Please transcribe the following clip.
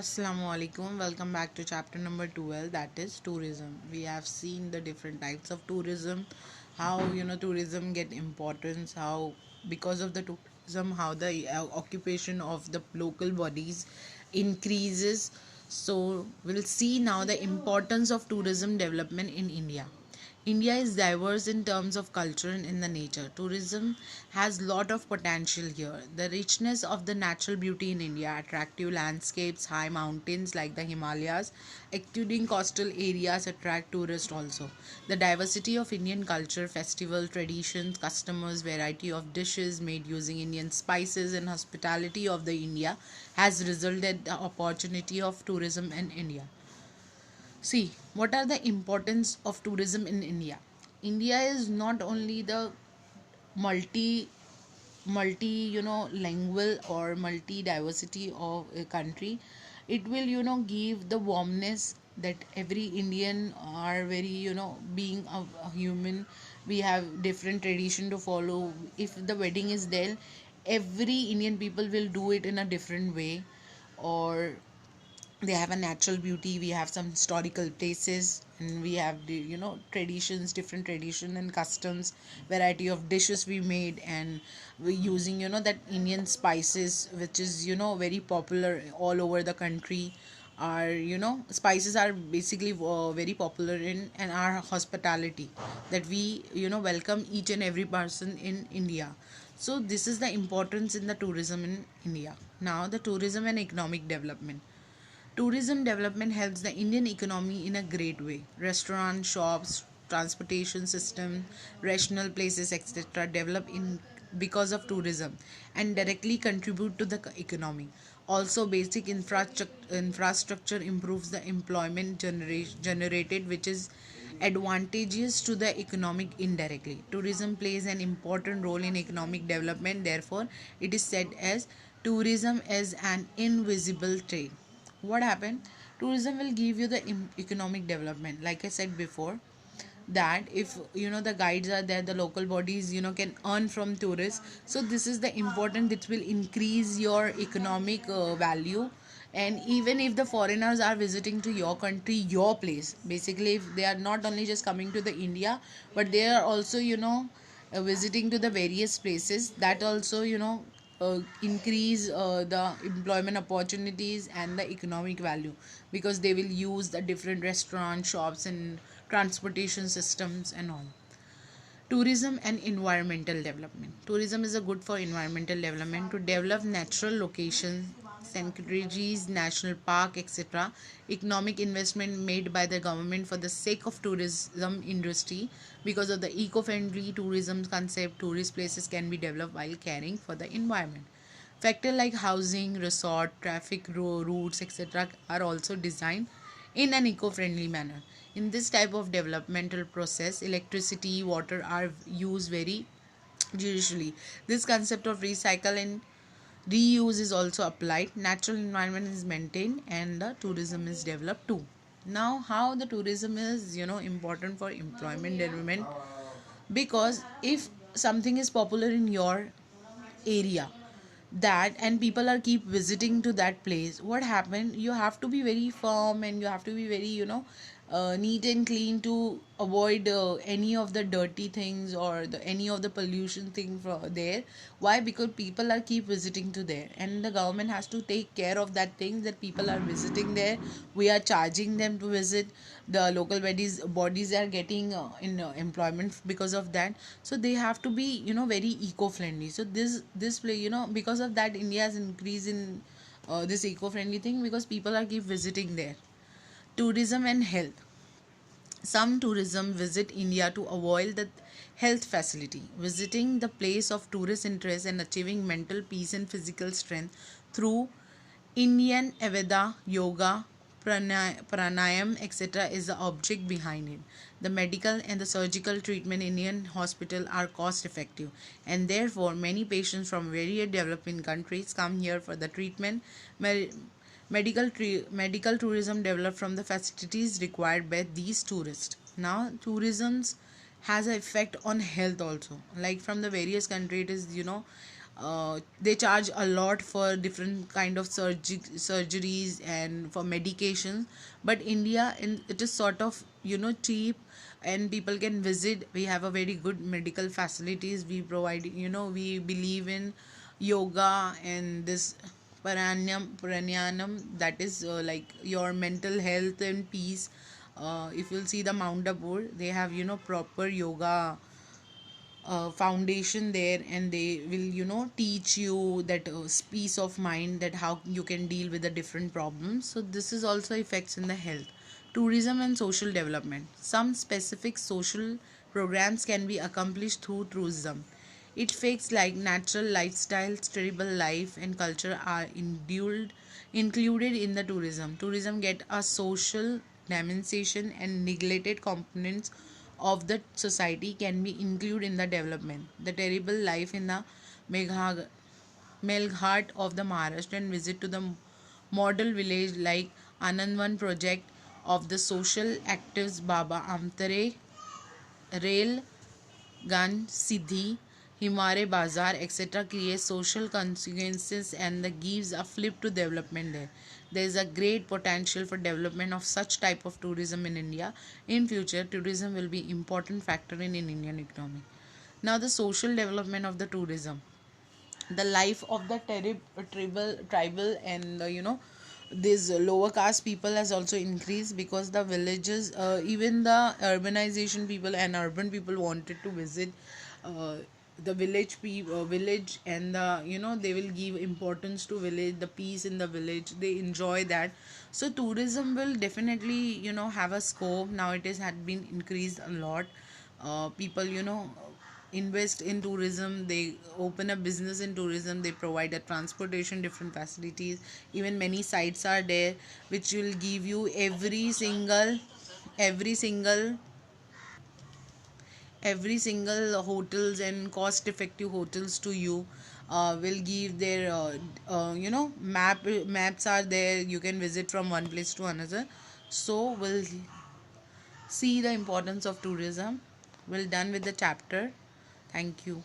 Assalamu alaikum. Welcome back to chapter number 12, that is tourism. We have seen the different types of tourism, how tourism get importance, how because of the tourism how the occupation of the local bodies increases. So we'll see now the importance of tourism development in India. India is diverse in terms of culture and in the nature. Tourism has lot of potential here. The richness of the natural beauty in India, attractive landscapes, high mountains like the Himalayas, including coastal areas attract tourists also. The diversity of Indian culture, festival, traditions, customers, variety of dishes made using Indian spices and hospitality of the India has resulted the opportunity of tourism in India. See, what are the importance of tourism in India? India is not only the multi lingual or multi diversity of a country. It will give the warmness that every Indian are very being a human. We have different tradition to follow. If the wedding is there, every Indian people will do it in a different way, or they have a natural beauty. We have some historical places, and we have the traditions, different tradition and customs, variety of dishes we made, and we're using that Indian spices, which is very popular all over the country. Our spices are basically very popular in and our hospitality, that we welcome each and every person in India. So this is the importance in the tourism in India. Now the tourism and economic development. Tourism development helps the Indian economy in a great way. Restaurants, shops, transportation system, rational places, etc. develop in because of tourism and directly contribute to the economy. Also, basic infrastructure improves the employment generated, which is advantageous to the economic indirectly. Tourism plays an important role in economic development. Therefore, it is said as tourism is an invisible trade. What happened? Tourism will give you the economic development, like I said before, that if the guides are there, the local bodies can earn from tourists. So this is the important, that will increase your economic value. And even if the foreigners are visiting to your country, your place, basically if they are not only just coming to the India, but they are also visiting to the various places, that also increase the employment opportunities and the economic value, because they will use the different restaurant shops and transportation systems and all. Tourism and environmental development. Tourism is a good for environmental development, to develop natural locations, sanctuaries, national park, etc. Economic investment made by the government for the sake of tourism industry. Because of the eco-friendly tourism concept, tourist places can be developed while caring for the environment. Factors like housing, resort, traffic routes, etc. are also designed in an eco-friendly manner. In this type of developmental process, electricity, water are used very judicially. This concept of recycle and reuse is also applied. Natural environment is maintained and the tourism is developed too. Now, how the tourism is important for employment development, because if something is popular in your area, that and people are keep visiting to that place, what happened, you have to be very firm and you have to be very neat and clean to avoid any of the dirty things or any of the pollution thing there. Why? Because people are keep visiting to there, and the government has to take care of that thing, that people are visiting there. We are charging them to visit. The local bodies are getting in employment because of that. So they have to be very eco-friendly. So this play, because of that, India has increased in this eco-friendly thing, because people are keep visiting there. Tourism and health. Some tourism visit India to avoid the health facility, visiting the place of tourist interest and achieving mental peace and physical strength through Indian Aveda, yoga, pranayam, etc. is the object behind it. The medical and the surgical treatment in Indian hospital are cost effective, and therefore many patients from various developing countries come here for the treatment. Medical tourism developed from the facilities required by these tourists. Now, tourism has an effect on health also. Like from the various countries, it is They charge a lot for different kind of surgeries and for medications. But India, it is sort of cheap, and people can visit. We have a very good medical facilities. We provide, we believe in yoga and this pranayam, that is like your mental health and peace. If you'll see the Mount Abu, they have proper yoga foundation there, and they will teach you that peace of mind, that how you can deal with the different problems. So this is also effects in the health. Tourism and social development. Some specific social programs can be accomplished through tourism. It fakes like natural lifestyle, stable life, and culture are included in the tourism. Tourism get a social dimension, and neglected components of the society can be included in the development. The terrible life in the Megha- Melghat of the Maharashtra, and visit to the model village like Anandvan project of the social actives Baba Amtare, Rail Gun, Siddhi, Himare Bazaar, etc. create social consequences and the gives a flip to development there. There is a great potential for development of such type of tourism in India. In future, tourism will be important factor in Indian economy. Now, the social development of the tourism, the life of the tribal and these lower caste people has also increased, because the villages, even the urbanization people and urban people wanted to visit uh, the village, and the they will give importance to village, the peace in the village, they enjoy that. So tourism will definitely have a scope. Now it is had been increased a lot. People invest in tourism, they open a business in tourism, they provide a transportation, different facilities. Even many sites are there which will give you every single hotels and cost effective hotels to you. Will give their maps are there, you can visit from one place to another. So we'll see the importance of tourism. We're done with the chapter. Thank you.